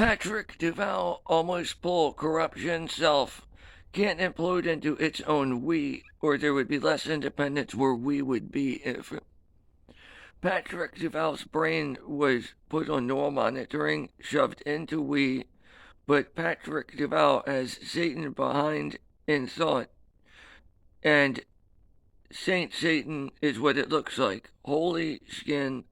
Patrick DuVal almost full corruption self can't implode into its own we, or there would be less independence where we would be if Patrick DuVal's brain was put on neural monitoring, shoved into we, but Patrick DuVal has Satan behind in thought, and Saint Satan is what it looks like. Holy skin,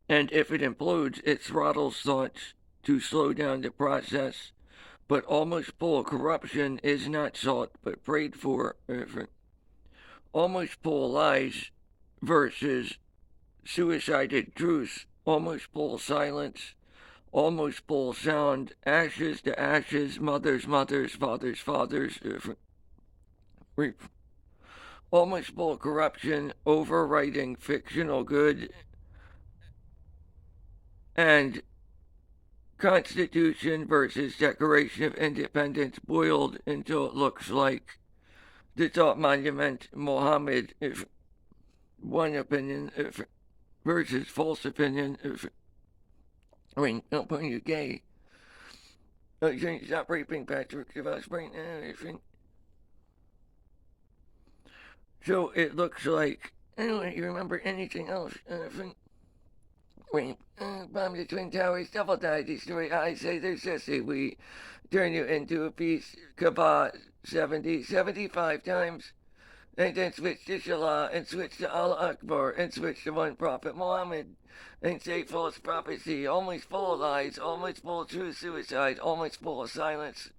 and if it implodes, it throttles thoughts to slow down the process. But almost full corruption is not sought, but prayed for. Almost full lies versus suicided truth. Almost full silence. Almost full sound. Ashes to ashes. Mothers, mothers, fathers, fathers. Almost full corruption. Overwriting fictional good. And Constitution versus Declaration of Independence boiled until it looks like the thought monument Mohammed, if one opinion, if versus false opinion, if don't put you gay. Stop raping Patrick Devos right now. So it looks like I don't remember anything else. Bomb the Twin Towers, double die, destroy I say there's Jesse. We turn you into a piece, Kabah 75 times, and then switch to Shalah, and switch to Allah Akbar, and switch to one prophet Muhammad, and say false prophecy, almost full of lies, almost full of true suicide, almost full of silence.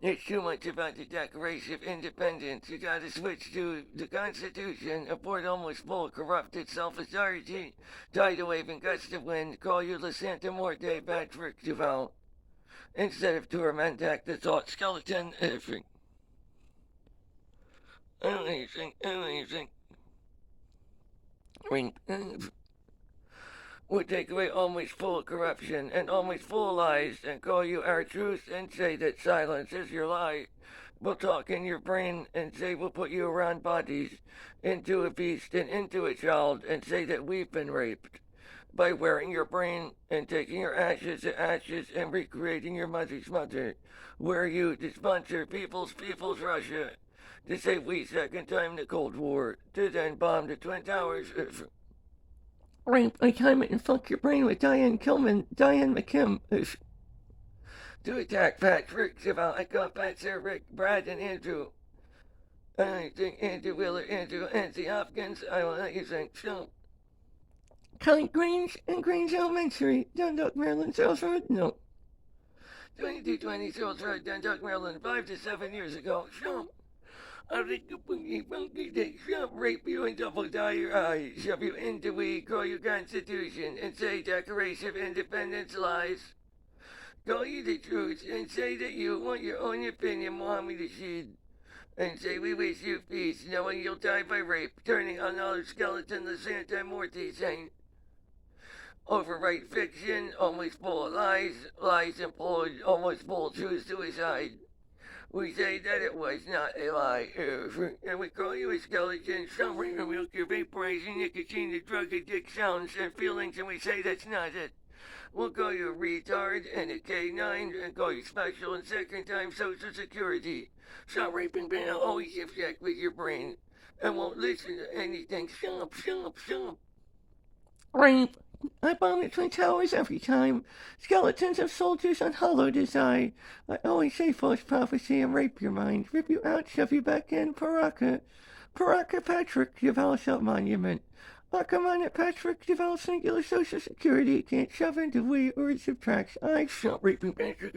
It's too much about the Declaration of Independence. You gotta switch to the Constitution, abort almost full corrupted self-authority, tidal wave and gust of wind, call you La Santa Morte, Patrick DuVal. Instead of Tormentak, the thought skeleton, everything. Amazing. Would take away almost full corruption and almost full lies and call you our truth and say that silence is your lie. We'll talk in your brain and say we'll put you around bodies, into a beast and into a child, and say that we've been raped by wearing your brain and taking your ashes to ashes and recreating your mother's mother. Were you to sponsor People's Russia, to say we second time the Cold War, to then bomb the Twin Towers? Rape, I time it and fuck your brain with Diane McKim. To attack Patrick DuVal, I got Pat, Sir Rick, Brad, and Andrew. I think Andrew Wheeler, Andrew, Anthony Hopkins, I will let you think so. Kelly Grange and Grange Elementary, Dundalk, Maryland, Sales Road, no. 2220 Sales Road, Dundalk, Maryland, 5 to 7 years ago, so. I think a funky day, shove, rape you and double dye your eyes, shove you into we, call you Constitution, and say Declaration of Independence lies. Call you the truth, and say that you want your own opinion, Mohammed Rashid. And say we wish you peace, knowing you'll die by rape, turning on our skeleton the Santa Morte saint. Overwrite fiction, almost full of lies, lies employed, almost full of true suicide. We say that it was not a lie, and we call you a skeleton, summary from milk, your vaporizing nicotine, the drug addict sounds and feelings, and we say that's not it. We'll call you a retard and a K9, and call you special and second time Social Security. Stop raping Ben, I'll always object with your brain, and won't listen to anything. Shut up. Rape. I bomb the Twin Towers every time. Skeletons of soldiers on hollow desire. I always say false prophecy and rape your mind. Rip you out, shove you back in. Paraka Patrick DuVal Self Monument. Akaman Patrick DuVal Singular Social Security. Can't shove into we or it subtracts. I shall raping Patrick.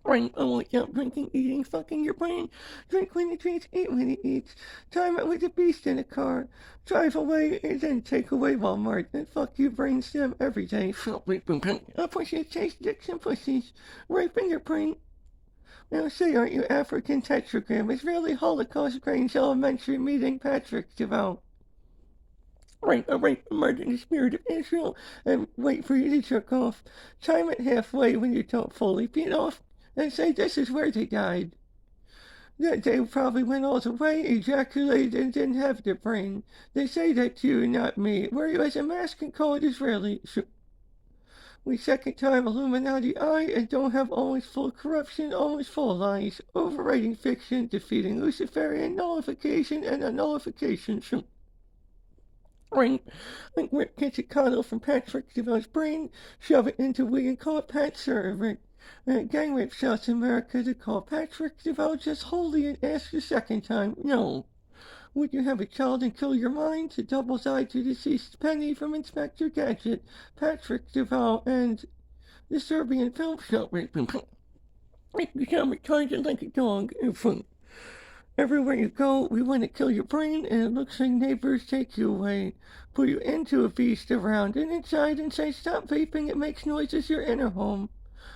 Brain, stop drinking, eating, fucking your brain. Drink when it drinks, eat when it eats. Time it with a beast in a car. Drive away and then take away Walmart. And fuck you brainstem every day. Stop raping pink. I'll push you chase dicks and pussies. Raping your brain. Now say, aren't you African tetragram? Israeli Holocaust Grange Elementary meeting Patrick DuVal. Rape, murder the spirit of Israel. And wait for you to jerk off. Time it halfway when you don't fully beat off. And say this is where they died. That they probably went all the way, ejaculated, and didn't have the brain. They say that to you, not me. Wear you as a mask and call it Israeli. We second time Illuminati eye and don't have always full corruption, always full lies, overriding fiction, defeating Luciferian nullification and a nullification. Right. Like Rip gets a coddle from Patrick DuVal's brain, shove it into we and call it Pat Server. Gang rape South America to call Patrick DuVal just holy and ask the second time, no. Would you have a child and kill your mind? To doubles eye to deceased Penny from Inspector Gadget, Patrick DuVal, and the Serbian film shop raping. Make me sound retarded like a dog. Everywhere you go, we want to kill your brain, and it looks like neighbors take you away, put you into a beast around and inside and say, stop vaping, it makes noises, you're in a home.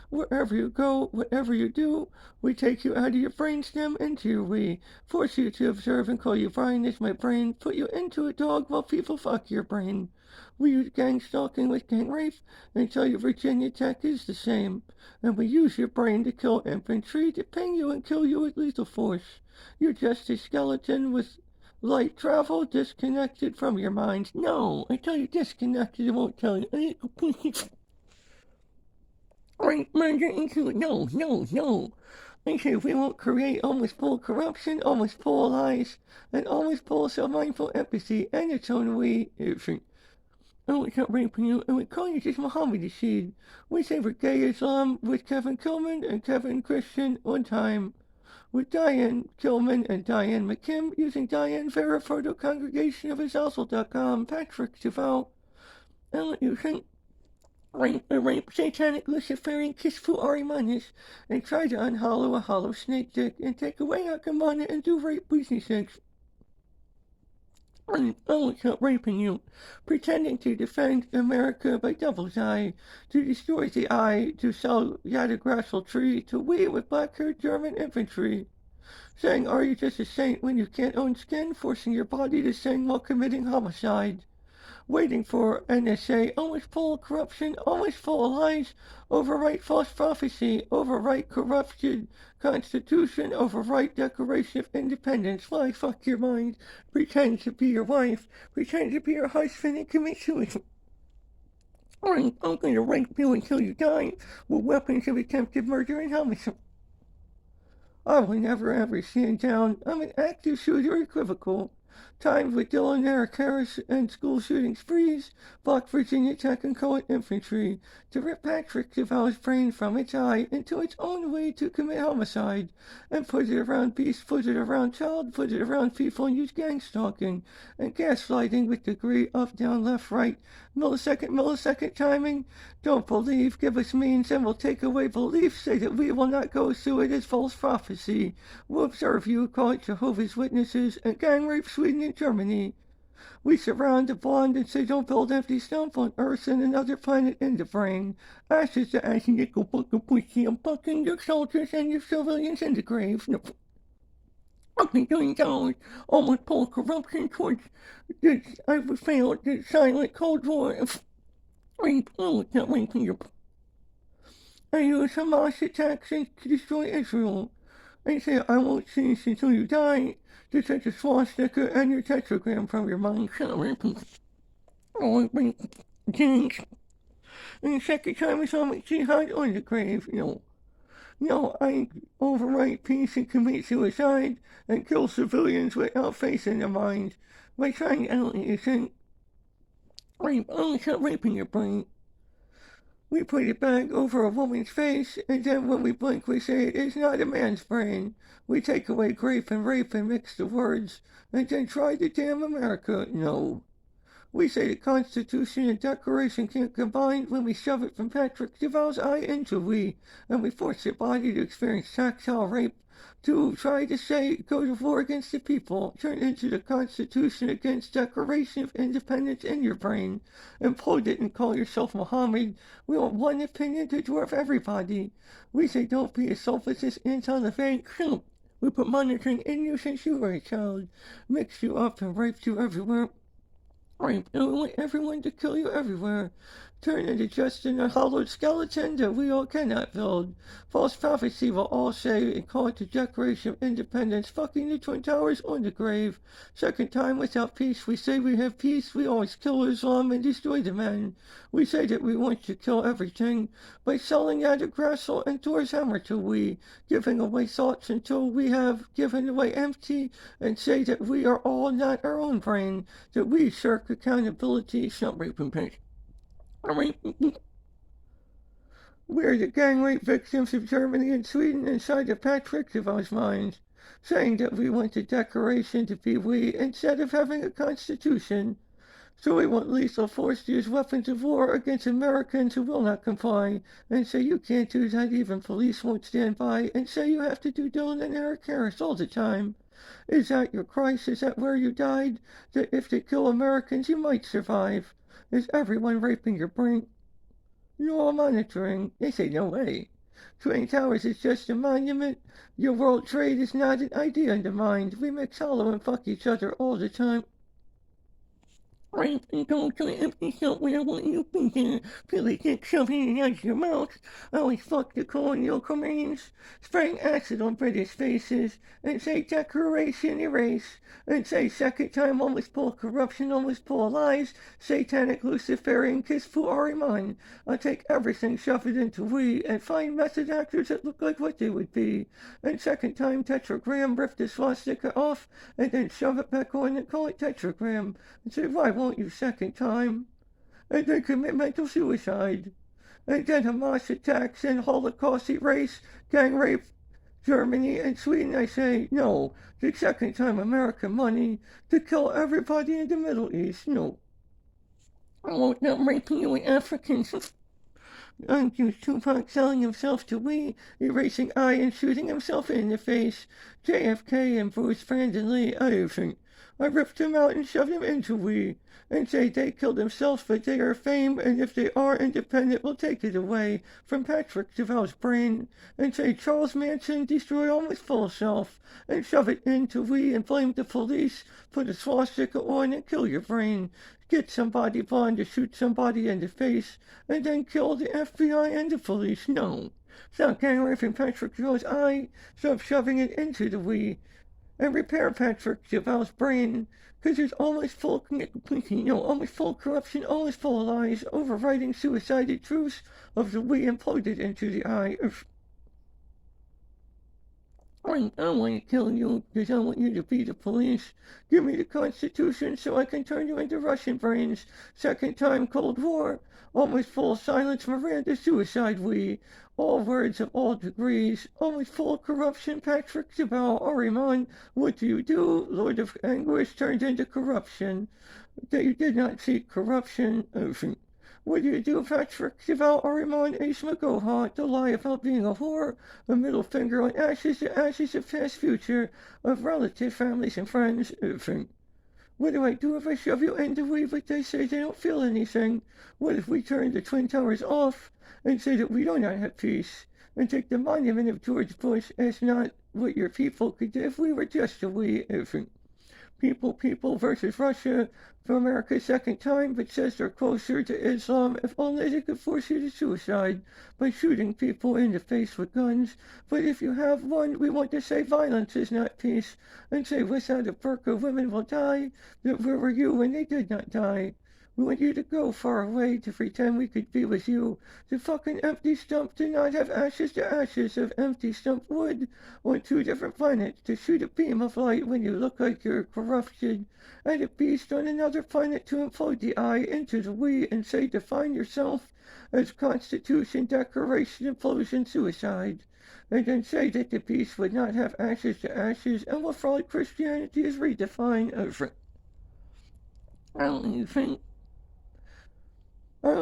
Wherever you go, whatever you do, we take you out of your brainstem into your we, force you to observe and call you Brian is my brain, put you into a dog while people fuck your brain. We use gang stalking with gang rape and tell you Virginia Tech is the same. And we use your brain to kill infantry, to ping you and kill you with lethal force. You're just a skeleton with light travel disconnected from your mind. No, I tell you disconnected, I won't tell you. Right, merger into it. No, no, no. I say we won't create almost full corruption, almost full lies, and almost full self-mindful empathy, and its own we. Oh, it's not raping you, and we call you just Muhammad Rashid. We say we're gay Islam with Kevin Kilman and Kevin Christian one time. With Diane Kilman and Diane McKim using Diane Vera Photo Congregation of Azazel.com, Patrick DuVal, and using rape satanic Luciferian kissful Arimanis, and try to unhollow a hollow snake dick and take away Akamana and do rape pussy sex. Oh, it's not raping you. Pretending to defend America by devil's eye, to destroy the eye, to sell Yadagrassel tree, to weed with black-haired German infantry. Saying, are you just a saint when you can't own skin, forcing your body to sing while committing homicide? Waiting for NSA, always full of corruption, always full of lies, overwrite false prophecy, overwrite corrupted Constitution, overwrite Declaration of Independence, fly fuck your mind, pretend to be your wife, pretend to be your husband and commit suicide. I'm gonna rape you until you die with weapons of attempted murder and homicide. I will never ever stand down. I'm an active shooter equivocal. Times with Dylan Eric Harris and school shooting sprees, block Virginia Tech and Cohen Infantry, to rip Patrick DuVal's brain from its eye into its own way to commit homicide, and put it around beast, put it around child, put it around people and use gang stalking, and gaslighting with degree up, down, left, right, millisecond timing. Don't believe, give us means, and we'll take away belief, say that we will not go through it as false prophecy. We'll observe you, call it Jehovah's Witnesses, and gang rape Sweden and Germany. We surround the blonde and say don't build empty stump on Earth and another planet in the brain. Ashes to ash nickel bucket pussy and bucking your soldiers and your civilians in the graves. No. Fucking doing dollars, almost pull corruption towards this, I failed the silent Cold War. Rape, oh, it's not raping your... I use Hamas attacks to destroy Israel. I say I won't cease until you die. To take a swastika and your tetragram from your mind. Oh, jinx. And the second time Islamic Jihad on the grave, No, I overwrite peace and commit suicide and kill civilians without facing their minds by trying alienation. Rape, oh, it's not raping your brain. We put it back over a woman's face, and then when we blink, we say it's not a man's brain. We take away grape and rape and mix the words, and then try to damn America. No. We say the Constitution and Declaration can't combine when we shove it from Patrick DuVal's eye into we, and we force your body to experience tactile rape, to try to say go to war against the people, turn into the Constitution against Declaration of Independence in your brain, implode it and call yourself Muhammad. We want one opinion to dwarf everybody. We say don't be as selfish as anti-Levant. We put monitoring in you since you were a child, mix you up and rape you everywhere. Rape, and we want everyone to kill you everywhere. turn into just a hollowed skeleton that we all cannot build. False prophecy will all say and call it the Declaration of Independence, fucking the Twin Towers on the grave. Second time without peace, we say we have peace, we always kill Islam and destroy the men. We say that we want to kill everything by selling Yada Grassel and Thor's hammer to we, giving away thoughts until we have given away empty, and say that we are all not our own brain, that we shirk accountability, some rape and pain. We're the gang rape victims of Germany and Sweden inside of Patrick DuVal's mind, saying that we want the Declaration to be we instead of having a constitution. So we want lethal force to use weapons of war against Americans who will not comply, and say you can't do that, even police won't stand by, and say you have to do Dylan and Eric Harris all the time. Is that your Christ? Is that where you died? That if they kill Americans you might survive? Is everyone raping your brain? Neural monitoring. They say no way. Twin Towers is just a monument. Your World Trade is not an idea in the mind. We mix hollow and fuck each other all the time. Rape and don't try empty stuff when I want you thinking. Feel like dick shoving it out your mouth. Always fuck the colonial commands. Spraying acid on British faces. And say Declaration erase. And say second time almost full of corruption, almost full of lies. Satanic Luciferian kiss for Ariman. I'll take everything, shove it into we, and find method actors that look like what they would be. And second time tetragram, rip the swastika off, and then shove it back on and call it tetragram. And say, why won't you second time? And then commit mental suicide. And then Hamas attacks and Holocaust erase, gang rape, Germany and Sweden. I say, no. The second time American money to kill everybody in the Middle East. No. I won't not raping you with Africans. Accused Tupac selling himself to we, erasing I and shooting himself in the face. JFK and Bruce Brandon Lee, I ripped him out and shoved him into we, and say they killed themselves but they are fame, and if they are independent we'll take it away from Patrick DuVal's brain, and say Charles Manson destroy almost full self, and shove it into we and blame the police, put a swastika on and kill your brain. Get somebody blind to shoot somebody in the face, and then kill the FBI and the police. No. Stop gang raping Patrick DuVal's eye. Stop shoving it into the we. And repair Patrick DuVal's brain. Because it's almost full, almost full corruption, almost full of lies, overriding suicided truths of the we imploded into the eye. I want to kill you because I want you to be the police. Give me the Constitution so I can turn you into Russian brains. Second time Cold War. Almost full silence, Miranda suicide we. All words of all degrees. Almost full corruption, Patrick DuVal, Ariman. What do you do? Lord of Anguish turned into corruption. That you did not seek corruption. What do you do, Patrick DuVal, Ariman, Ace McGoha, the lie about being a whore, a middle finger on ashes of past future, of relative families and friends, What do I do if I shove you into we, but they say they don't feel anything? What if we turn the Twin Towers off and say that we do not have peace, and take the monument of George Bush as not what your people could do if we were just a we, People versus Russia for America's second time, but says they're closer to Islam if only they could force you to suicide by shooting people in the face with guns. But if you have one, we want to say violence is not peace, and say without a burqa women will die, that where were you when they did not die? We want you to go far away to pretend we could be with you. The fucking empty stump to not have ashes to ashes of empty stump wood on two different planets to shoot a beam of light when you look like you're corrupted, and a beast on another planet to implode the eye into the we and say define yourself as Constitution, Declaration, Implosion, Suicide. And then say that the beast would not have ashes to ashes and will fraud Christianity is redefined as I don't even think I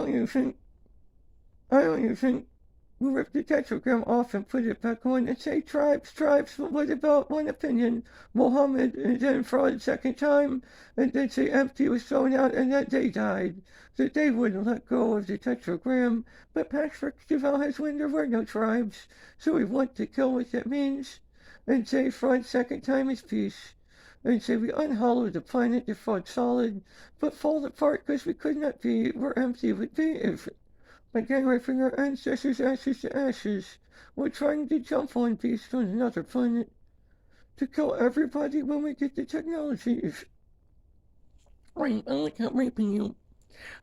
don't even think we rip the tetragram off and put it back on and say tribes, but what about one opinion? Mohammed, and then fraud second time, and then say empty was thrown out and that they died. That they wouldn't let go of the tetragram, but Patrick DuVal has when there were no tribes, so we want to kill what that means, and say fraud second time is peace. and say we unhollowed the planet to fall solid, but fall apart because we could not be where empty would be if, by gang raping our ancestors' ashes to ashes, we're trying to jump on beast on another planet to kill everybody when we get the technology. I like how raping you.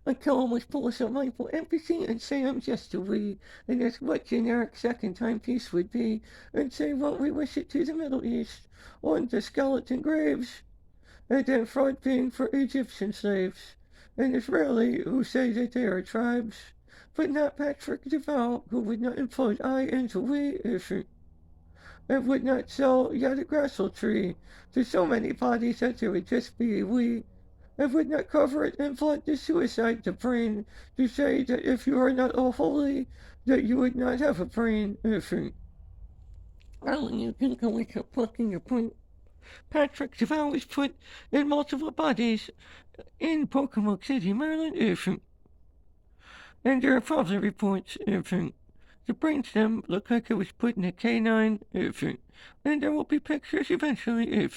I can always pull us a mindful empathy and say I'm just a we, and that's what generic second time peace would be, and say what we wish it to the Middle East, on the skeleton graves, and then fraud being for Egyptian slaves, and Israeli who say that they are tribes, but not Patrick DuVal, who would not implode I into we issue, and would not sell Yadagrassel tree to so many bodies that there would just be a we, and would not cover it and flood the suicide to brain to say that if you are not all holy, that you would not have a brain. Alan, you can go with your plucking your point. Patrick DuVal was put in multiple bodies in Pocomoke City, Maryland, and there are probably reports, the brainstem looked like it was put in a canine, and there will be pictures eventually,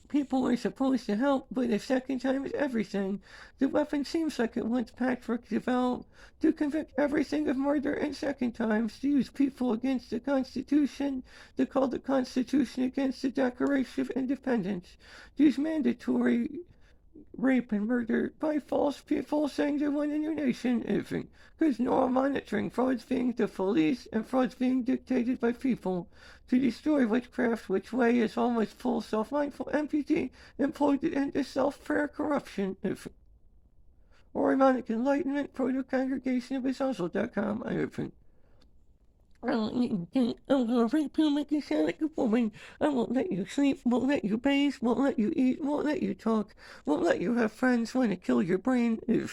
People are supposed to help, but the second time is everything. The weapon seems like it wants Patrick DuVal to convict everything of murder and second times, to use people against the Constitution, to call the Constitution against the Declaration of Independence, to use mandatory rape and murder by false people saying they want a new nation, because Neural monitoring frauds being the police and frauds being dictated by people to destroy witchcraft, which way is almost full self-mindful empathy imploded into self-prayer corruption, or ironic enlightenment, proto-congregation of Azazel.com, I'm gonna rape you, make you sound like a woman. I won't let you sleep, won't let you bathe, won't let you eat, won't let you talk, won't let you have friends want to kill your brain. And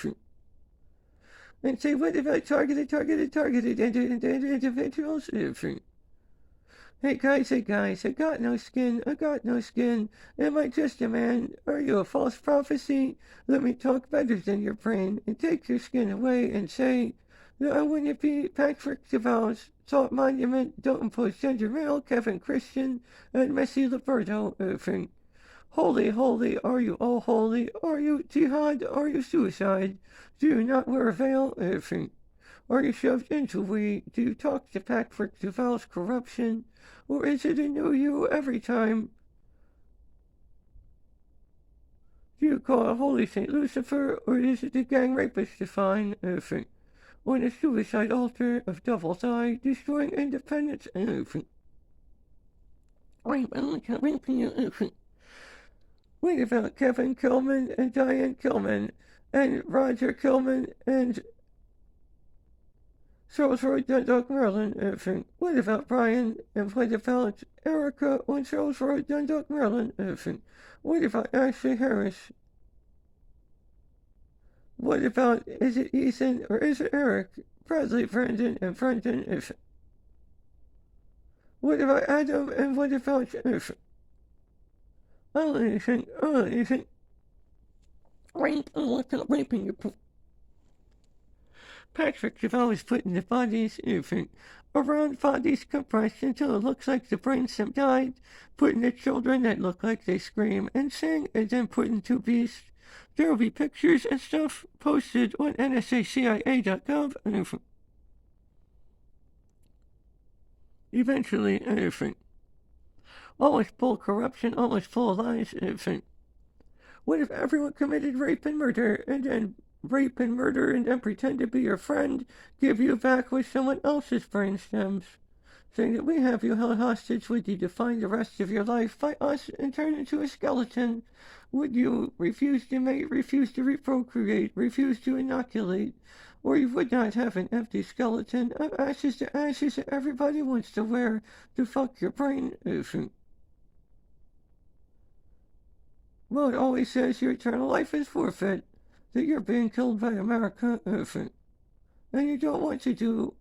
say, what about targeted individuals? Hey guys, I got no skin, Am I just a man? Are you a false prophecy? Let me talk better than your brain and take your skin away and say, I wouldn't be Patrick DuVal's Salt Monument, don't impose gender male, Kevin Christian, and Messi Liberto, Holy, holy, are you all holy? Are you jihad? Are you suicide? Do you not wear a veil? Are you shoved into we? Do you talk to Patrick DuVal's corruption? Or is it a new you every time? Do you call a holy Saint Lucifer, or is it the gang rapist define? On a suicide altar of Devil's Eye, destroying independence and what about Kevin Kilman and Diane Kilman and Roger Kilman and Charles Roy Dundalk Maryland? What about Brian and what about Erica on Charles Roy Dundalk Maryland? What about Ashley Harris? What about, is it Ethan or is it Eric? Bradley, Brandon, and Brendan, What about Adam and what about anything, rape, raping your Patrick DuVal is putting the bodies, around bodies compressed until it looks like the brainstem died, putting the children that look like they scream and sing, and then putting two beasts. There will be pictures and stuff posted on NSACIA.gov and eventually, always full corruption, always full of lies, What if everyone committed rape and murder, and then pretend to be your friend, give you back with someone else's brain stems, saying that we have you held hostage, would you define the rest of your life by us and turn into a skeleton? Would you refuse to mate, refuse to reprocreate, refuse to inoculate, or you would not have an empty skeleton of ashes to ashes that everybody wants to wear to fuck your brain? Well, it always says your eternal life is forfeit, that you're being killed by America, and you don't want to do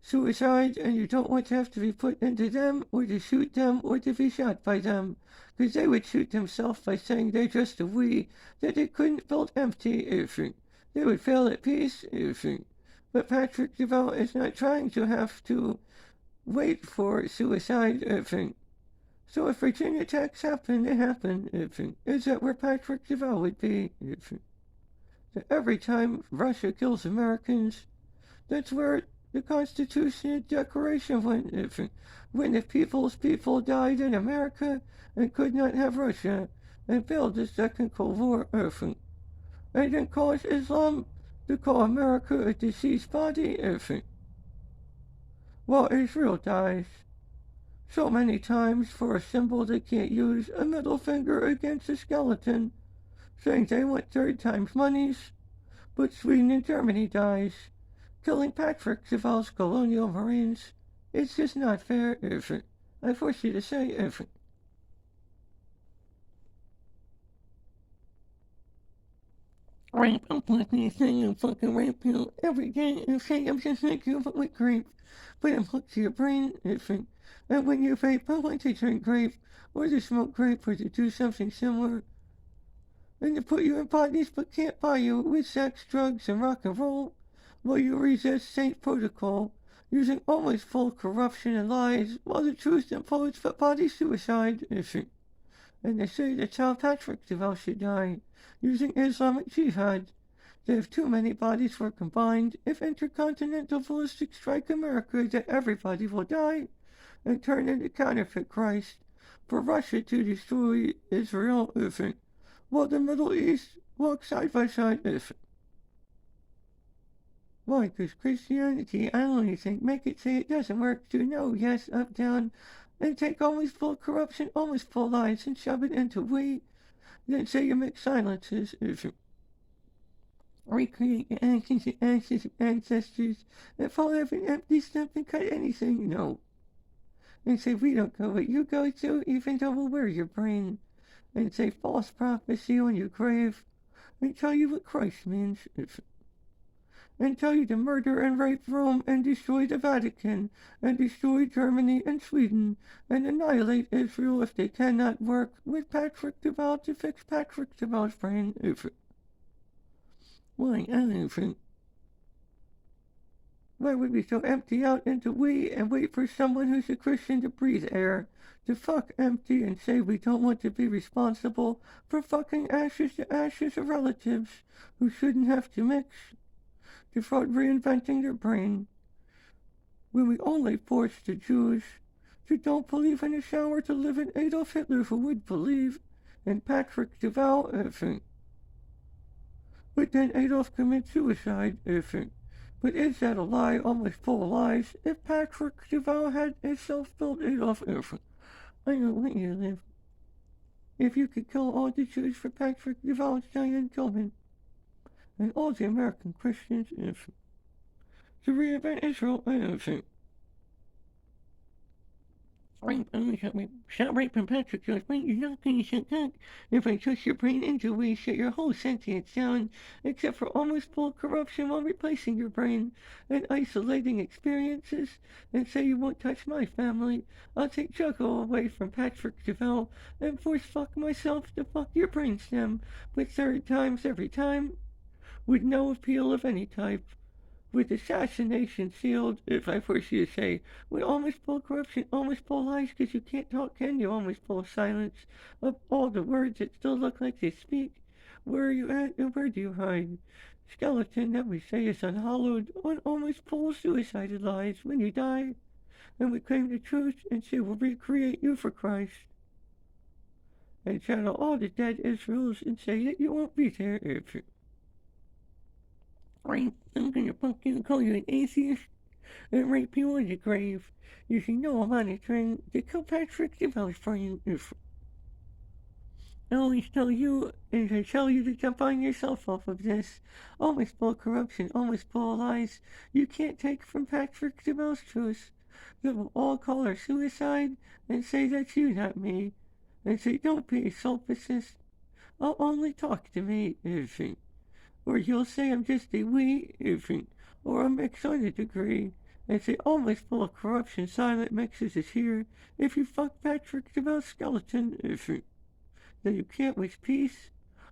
suicide, and you don't want to have to be put into them, or to shoot them, or to be shot by them, because they would shoot themselves by saying they're just a we, that they couldn't build empty, they would fail at peace, but Patrick DuVal is not trying to have to wait for suicide, So if Virginia attacks happen, they happen. Is that where Patrick DuVal would be? So every time Russia kills Americans, that's where the Constitution and Declaration went. When the people's people died in America and could not have Russia and build the Second Cold War. And then cause Islam to call America a deceased body. While Israel dies. So many times for a symbol they can't use a middle finger against a skeleton, saying they want third times monies, but Sweden and Germany dies, killing Patrick DuVal's colonial marines. It's just not fair, I force you to say, Rape, I'm fucking saying I'm fucking rape you every day and say I'm just like you but with grape. But I'm hooked to your brain, and when you vape, I want to drink grape, or to smoke grape, or to do something similar. And to put you in bodies but can't buy you with sex, drugs, and rock and roll, while you resist Saint Protocol, using always full corruption and lies, while the truth implodes for body suicide, And they say that's how Patrick DuVal should die, using Islamic jihad. They have too many bodies were combined. If intercontinental ballistic strike America, that everybody will die and turn into counterfeit Christ. For Russia to destroy Israel, while the Middle East walks side by side, Why? Because Christianity, I only think, make it say it doesn't work to no, yes, up, down, and take always full corruption, always full lies, and shove it into we, then say you make silences, recreate your actions and actions of ancestors, and fall every an empty stump and cut anything, no. And say we don't go what you go to, even though we'll wear your brain, and say false prophecy on your grave, and tell you what Christ means, and tell you to murder and rape Rome and destroy the Vatican and destroy Germany and Sweden and annihilate Israel if they cannot work with Patrick DuVal to fix Patrick DuVal's brain. Why, why would we so empty out into we and wait for someone who's a Christian to breathe air, to fuck empty and say we don't want to be responsible for fucking ashes to ashes of relatives who shouldn't have to mix, to start reinventing their brain, when we only force the Jews who don't believe in a shower to live in Adolf Hitler who would believe in Patrick DuVal, but then Adolf commits suicide, But is that a lie, almost full of lies? If Patrick DuVal had a self-built Adolf, I don't want you to live. If you could kill all the Jews for Patrick DuVal's giant Tillman, and all the American Christians, to reinvent Israel, Shut right from Patrick Jones, but you're not going to shut that. If I twist your brain into we shut your whole sentience down, except for almost full corruption while replacing your brain and isolating experiences, and say you won't touch my family, I'll take Juggle away from Patrick DuVal and force fuck myself to fuck your brainstem, but third times every time, with no appeal of any type. With assassination sealed, if I force you to say, with almost full corruption, almost full lies, because you can't talk, can you? Almost full silence of all the words that still look like they speak. Where are you at and where do you hide? Skeleton that we say is unhallowed on almost full suicided lies when you die, and we claim the truth and say we'll recreate you for Christ. And channel all the dead Israels and say that you won't be there if you... I'm gonna fucking call you an atheist and rape you in the grave. You should know I'm monitoring the Kilpatrick DuVal's brain. I always tell you, and I tell you to jump on yourself off of this. Almost full corruption, almost full lies. You can't take from Patrick DuVal's truth. They will all call her suicide and say that's you, not me. And say don't be a solipsist. I'll only talk to me, or you'll say I'm just a wee infant, or a mix on a degree, and say almost full of corruption silent mixes is here, if you fuck Patrick DuVal's skeleton infant, that you can't wish peace,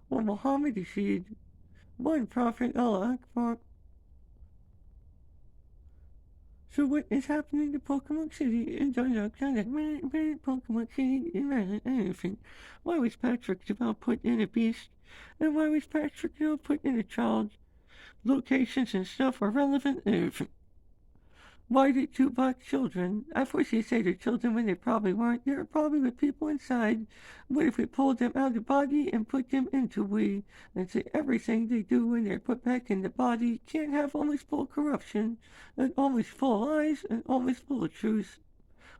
or Muhammad Rashid, one prophet Allah Akbar. So what is happening to Pokemon City in Dundalk? Sounds like Pokemon City in Maryland anything. Why was Patrick DuVal put in a beast? And why was Patrick DuVal put in a child? Locations and stuff are relevant anything. Why did two black children? I force you to say they're children when they probably weren't. They were probably with people inside. What if we pulled them out of the body and put them into we? And say everything they do when they're put back in the body can't have almost full corruption, and almost full lies, and almost full of truth.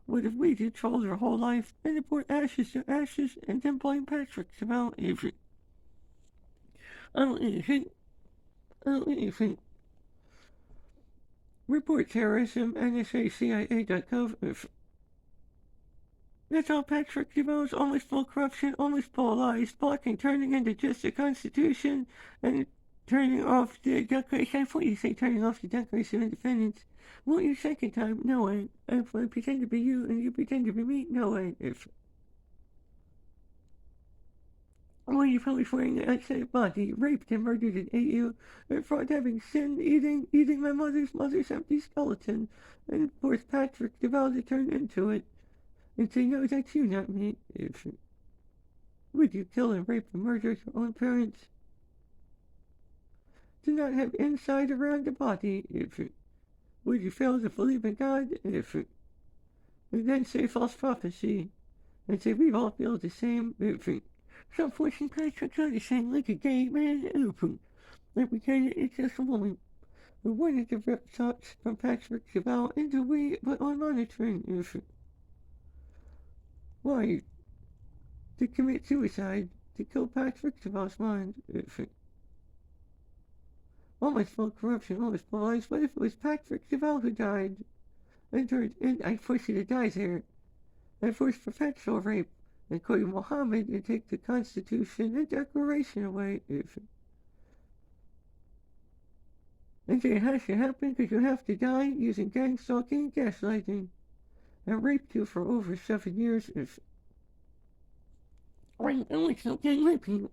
What if we controlled their whole life and report ashes to ashes and then blame Patrick about everything? I don't even. I don't even. Report terrorism, NSA, CIA.gov. That's all Patrick DuVal's almost full corruption, almost full lies, blocking turning into just the Constitution and turning off the Declaration. I thought you say turning off the Declaration of Independence. Won't you second time? No way. If I pretend to be you and you pretend to be me, no way. If well, you probably wearing an outside body, raped and murdered and ate you, and for having sinned, eating my mother's empty skeleton, and forced Patrick DuVal to turn into it, and say, no, that's you, not me. If would you kill and rape and murder your own parents? Do not have inside around the body, if would you fail to believe in God, if and then say false prophecy, and say we all feel the same, if stop forcing Patrick out of saying like a gay man, like because it's just a woman. We wanted to rip thoughts from Patrick DuVal into we, but on monitoring, if why? To commit suicide, to kill Patrick DuVal's mind, if almost full corruption, almost full lies. What if it was Patrick DuVal who died? And I forced you to die there. I forced perpetual rape. And call you Mohammed and take the Constitution and Declaration away. And say it has to happen because you have to die using gang stalking and gaslighting. And raped you for over 7 years. And we still gang raping.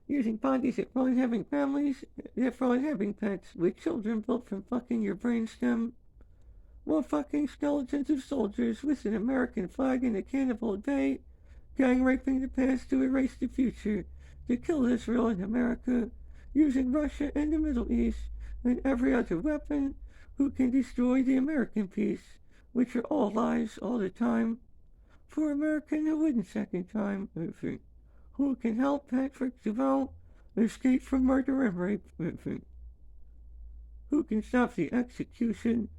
Using bodies that fraud having families, that fraud having pets, with children built from fucking your brainstem. While fucking skeletons of soldiers with an American flag and a cannibal day, gang raping the past to erase the future, to kill Israel and America, using Russia and the Middle East and every other weapon who can destroy the American peace, which are all lies all the time. For American who wouldn't second time, who can help Patrick DuVal escape from murder and rape, who can stop the execution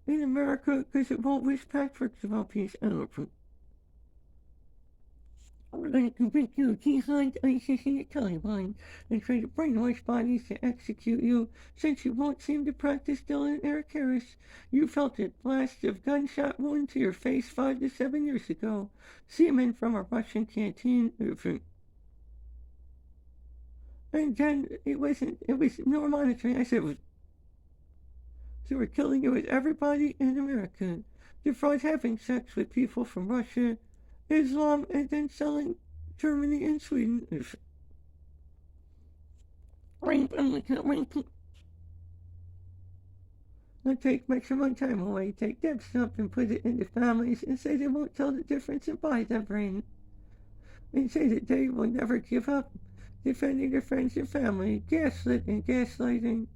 in America because it won't wish Patrick DuVal peace out. We're going to convince you behind ISIS and the Taliban and try to brainwash bodies to execute you since you won't seem to practice Dylan Eric Harris. You felt a blast of gunshot wound to your face 5 to 7 years ago. Semen from a Russian canteen. And then it was no monitoring. I said it was. So we're killing you with everybody in America. The fraud having sex with people from Russia, Islam, and then selling Germany and Sweden. Now take maximum time away, take dead stuff and put it into families and say they won't tell the difference and buy their brain. And say that they will never give up defending their friends and family, gaslit and gaslighting,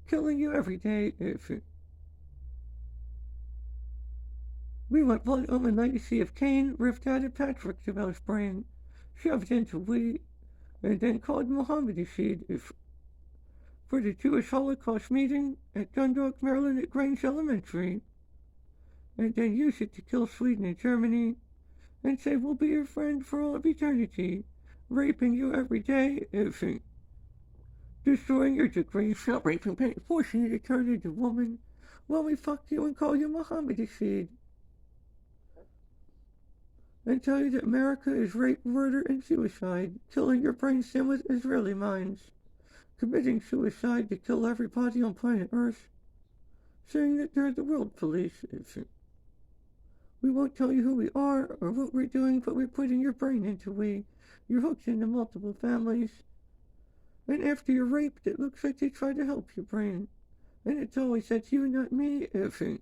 killing you every day. We want blood on the legacy of Cain ripped out of Patrick DuVal's brain, shoved into we, and then called Muhammad Rashid for the Jewish Holocaust meeting at Dundalk, Maryland at Grange Elementary, and then use it to kill Sweden and Germany, and say we'll be your friend for all of eternity, raping you every day, destroying your degree, stop raping, forcing you to turn into a woman, while we fuck you and call you Muhammad Rashid. And tell you that America is rape, murder, and suicide, killing your brainstem with Israeli mines, committing suicide to kill everybody on planet Earth, saying that they're the world police. We won't tell you who we are or what we're doing, but we're putting your brain into we. You're hooked into multiple families. And after you're raped, it looks like they try to help your brain. And it's always that's you, not me, effing.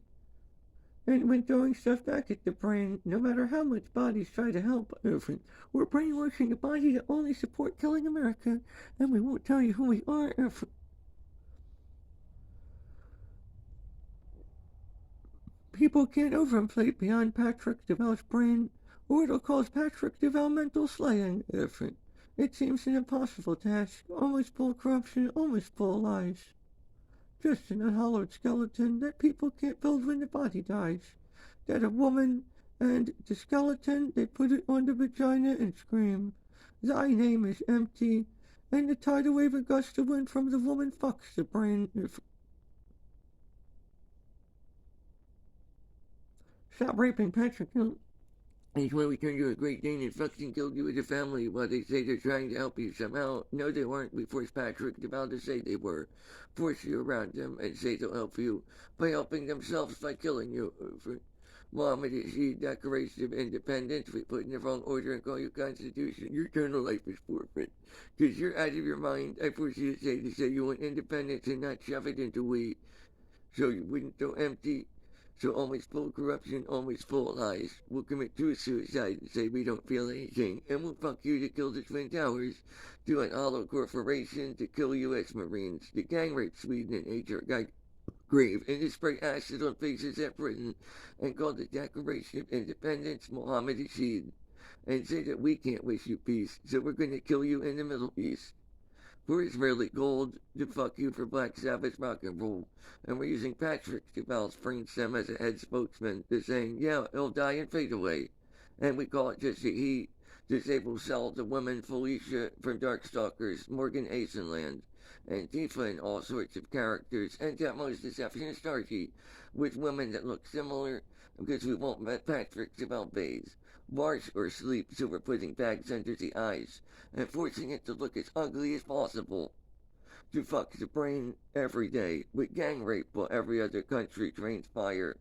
And when throwing stuff back at the brain, no matter how much bodies try to help, effing, we're brainwashing a body to only support killing America, and we won't tell you who we are, effing. People can't overinflate beyond Patrick DuVal's brain, or it'll cause Patrick DuVal mental slaying, effing. It seems an impossible task, almost full of corruption, almost full of lies. Just an unhollowed skeleton that people can't build when the body dies. That a woman and the skeleton, they put it on the vagina and scream, "Thy name is empty," and the tidal wave and gust of wind from the woman fucks the brain. Stop raping Patrick. That's why we turned you a Great Dane and fucking killed you as a family while they say they're trying to help you somehow. No, they weren't. We forced Patrick DuVal to say they were. Force you around them and say they'll help you by helping themselves by killing you. Mohammed Rashid Declaration of Independence, we put in the wrong order and call you Constitution. Your eternal life is forfeit. Because you're out of your mind. I force you to say you want independence and not shove it into we. So you wouldn't go empty. So always full of corruption, always full of lies. We'll commit true suicide and say we don't feel anything. And we'll fuck you to kill the Twin Towers, do an hollow corporation to kill U.S. Marines, to gang rape Sweden and H.R. Grave, and to spray acid on faces at Britain, and call the Declaration of Independence Mohammed Rashid, and say that we can't wish you peace, so we're going to kill you in the Middle East. For Israeli gold to fuck you for Black Sabbath rock and roll. And we're using Patrick DuVal's brain stem as a head spokesman to saying, yeah, he'll die and fade away. And we call it just a he. Disabled Cell, the woman Felicia from Darkstalkers, Morgan Asenland, and Tifa and all sorts of characters, and Demo's Deception Starkey, with women that look similar, because we won't let Patrick DuVal bathe, wash or sleep, so we're putting bags under the eyes and forcing it to look as ugly as possible. To fuck the brain every day with gang rape while every other country drains fire.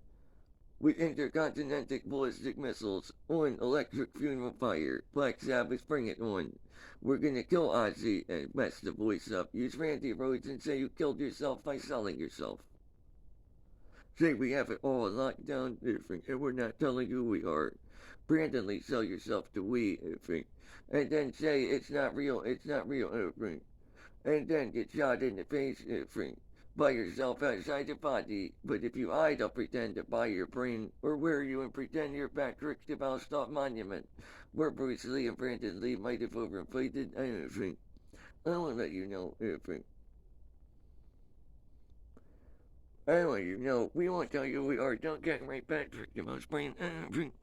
With intercontinental ballistic missiles on electric funeral fire. Black Sabbath, bring it on. We're gonna kill Ozzy and mess the voice up. Use Randy Rhodes and say you killed yourself by selling yourself. Say we have it all locked down, and we're not telling you who we are. Brandonly sell yourself to we, and then say it's not real, and then get shot in the face, by yourself outside the body. But if you hide, I'll pretend to buy your brain, or wear you and pretend you're Patrick DuVal Stop Monument, where Bruce Lee and Brandon Lee might have overinflated anything. I want to let you know, I want you to know, we won't tell you who we are. Don't get right, Patrick DuVal's brain,